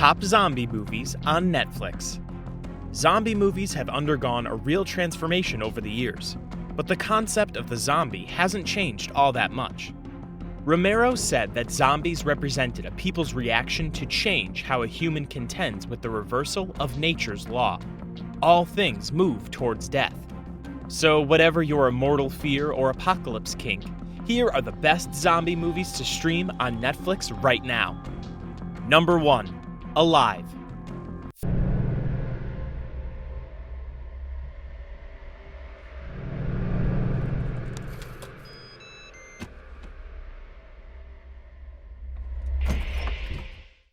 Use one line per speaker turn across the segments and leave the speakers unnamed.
Top zombie movies on Netflix. Zombie movies have undergone a real transformation over the years, but the concept of the zombie hasn't changed all that much. Romero said that zombies represented a people's reaction to change how a human contends with the reversal of nature's law. All things move towards death. So whatever your immortal fear or apocalypse kink, here are the best zombie movies to stream on Netflix right now. Number 1. Alive.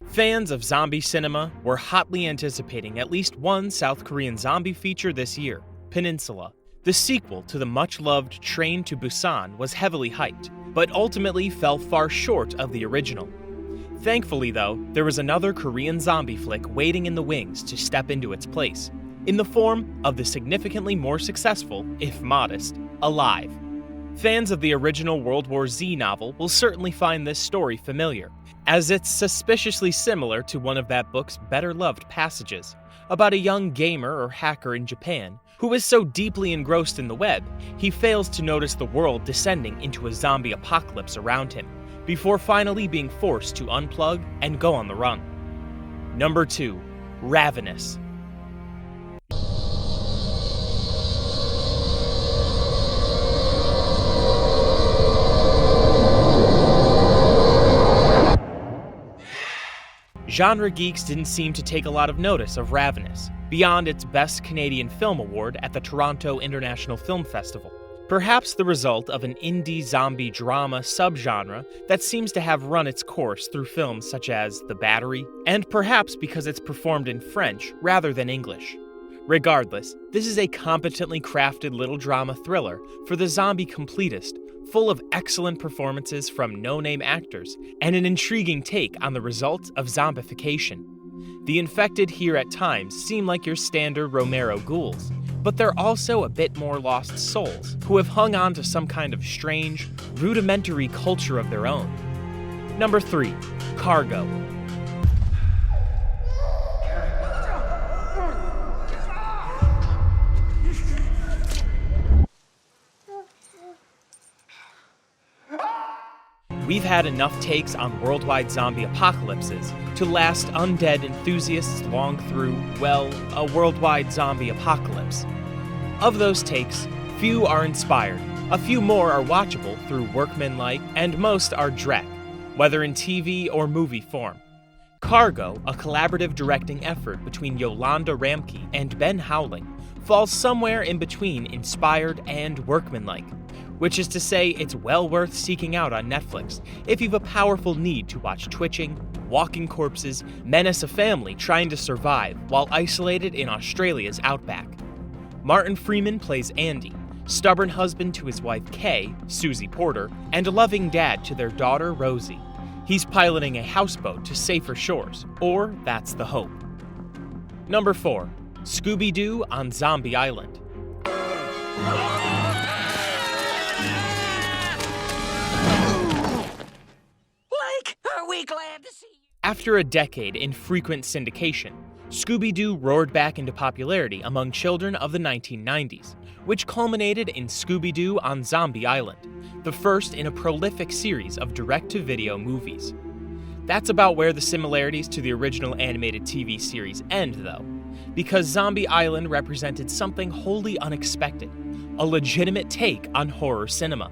Fans of zombie cinema were hotly anticipating at least one South Korean zombie feature this year, Peninsula. The sequel to the much-loved Train to Busan was heavily hyped, but ultimately fell far short of the original. Thankfully, though, there was another Korean zombie flick waiting in the wings to step into its place, in the form of the significantly more successful, if modest, Alive. Fans of the original World War Z novel will certainly find this story familiar, as it's suspiciously similar to one of that book's better-loved passages, about a young gamer or hacker in Japan who is so deeply engrossed in the web, he fails to notice the world descending into a zombie apocalypse around him, before finally being forced to unplug and go on the run. Number 2. Ravenous. Genre geeks didn't seem to take a lot of notice of Ravenous, beyond its Best Canadian Film Award at the Toronto International Film Festival. Perhaps the result of an indie zombie drama subgenre that seems to have run its course through films such as The Battery, and perhaps because it's performed in French rather than English. Regardless, this is a competently crafted little drama thriller for the zombie completist, full of excellent performances from no-name actors and an intriguing take on the results of zombification. The infected here at times seem like your standard Romero ghouls, but they're also a bit more lost souls who have hung on to some kind of strange, rudimentary culture of their own. Number 3. Cargo. We've had enough takes on worldwide zombie apocalypses to last undead enthusiasts long through, well, a worldwide zombie apocalypse. Of those takes, few are inspired, a few more are watchable through workmanlike, and most are dreck, whether in TV or movie form. Cargo, a collaborative directing effort between Yolanda Ramke and Ben Howling, falls somewhere in between inspired and workmanlike, which is to say it's well worth seeking out on Netflix if you've a powerful need to watch twitching, walking corpses menace a family trying to survive while isolated in Australia's outback. Martin Freeman plays Andy, stubborn husband to his wife Kay, Susie Porter, and a loving dad to their daughter Rosie. He's piloting a houseboat to safer shores, or that's the hope. Number 4. ScoobyDoo on Zombie Island.
Glad to see you.
After a decade in frequent syndication, Scooby-Doo roared back into popularity among children of the 1990s, which culminated in Scooby-Doo on Zombie Island, the first in a prolific series of direct-to-video movies. That's about where the similarities to the original animated TV series end, though, because Zombie Island represented something wholly unexpected, a legitimate take on horror cinema,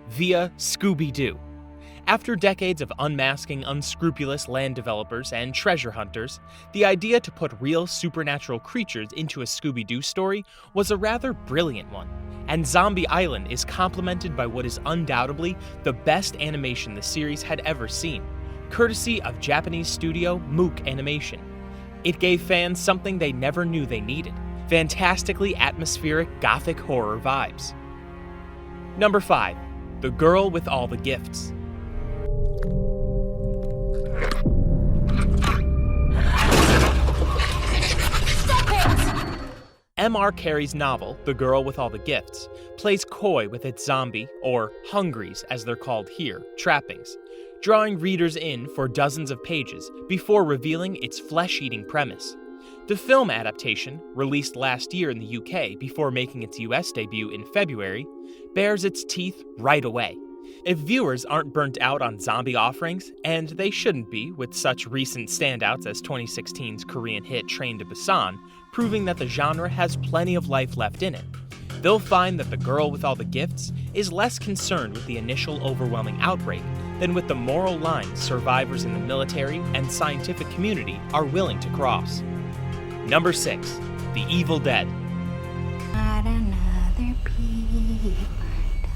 via Scooby-Doo. After decades of unmasking unscrupulous land developers and treasure hunters, the idea to put real supernatural creatures into a Scooby-Doo story was a rather brilliant one, and Zombie Island is complemented by what is undoubtedly the best animation the series had ever seen, courtesy of Japanese studio Mook Animation. It gave fans something they never knew they needed, fantastically atmospheric gothic horror vibes. Number 5. The Girl with All the Gifts. M.R. Carey's novel, The Girl with All the Gifts, plays coy with its zombie, or hungries as they're called here, trappings, drawing readers in for dozens of pages before revealing its flesh-eating premise. The film adaptation, released last year in the UK before making its US debut in February, bares its teeth right away. If viewers aren't burnt out on zombie offerings, and they shouldn't be with such recent standouts as 2016's Korean hit Train to Busan, proving that the genre has plenty of life left in it, they'll find that the girl with all the gifts is less concerned with the initial overwhelming outbreak than with the moral lines survivors in the military and scientific community are willing to cross. Number 6. The Evil Dead.
Not another pee.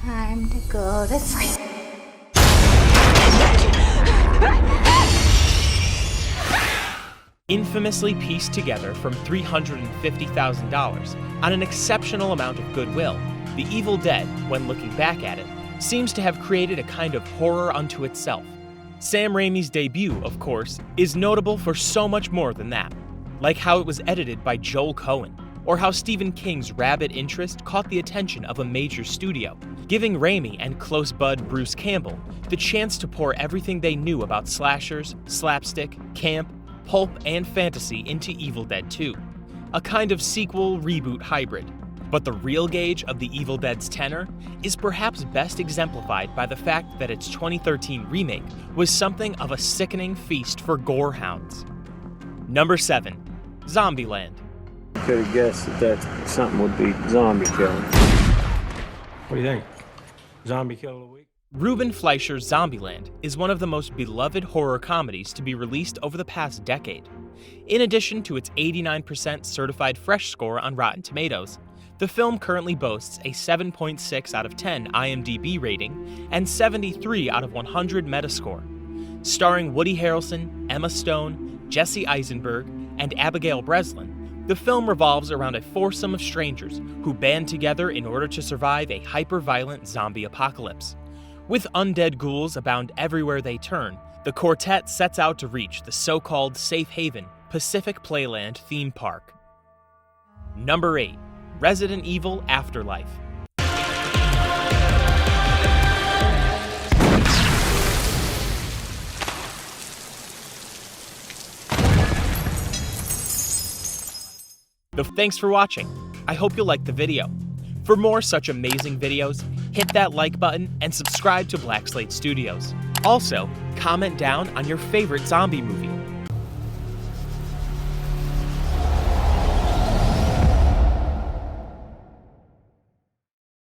Time to go to sleep.
Infamously pieced together from $350,000 on an exceptional amount of goodwill, The Evil Dead, when looking back at it, seems to have created a kind of horror unto itself. Sam Raimi's debut, of course, is notable for so much more than that, like how it was edited by Joel Cohen, or how Stephen King's rabid interest caught the attention of a major studio, giving Raimi and close bud Bruce Campbell the chance to pour everything they knew about slashers, slapstick, camp, pulp, and fantasy into Evil Dead 2, a kind of sequel-reboot hybrid. But the real gauge of The Evil Dead's tenor is perhaps best exemplified by the fact that its 2013 remake was something of a sickening feast for gore hounds. Number 7. Zombieland.
Could have guessed that something would be zombie killing. What do you think? Zombie kill of the week?
Ruben Fleischer's Zombieland is one of the most beloved horror comedies to be released over the past decade. In addition to its 89% certified fresh score on Rotten Tomatoes, the film currently boasts a 7.6 out of 10 IMDb rating and 73 out of 100 Metascore. Starring Woody Harrelson, Emma Stone, Jesse Eisenberg, and Abigail Breslin, the film revolves around a foursome of strangers who band together in order to survive a hyper-violent zombie apocalypse. With undead ghouls abound everywhere they turn, the quartet sets out to reach the so-called safe haven Pacific Playland theme park. Number 8. Resident Evil Afterlife. Thanks for watching. I hope you liked the video. For more such amazing videos, hit that like button and subscribe to Black Slate Studios. Also, comment down on your favorite zombie movie.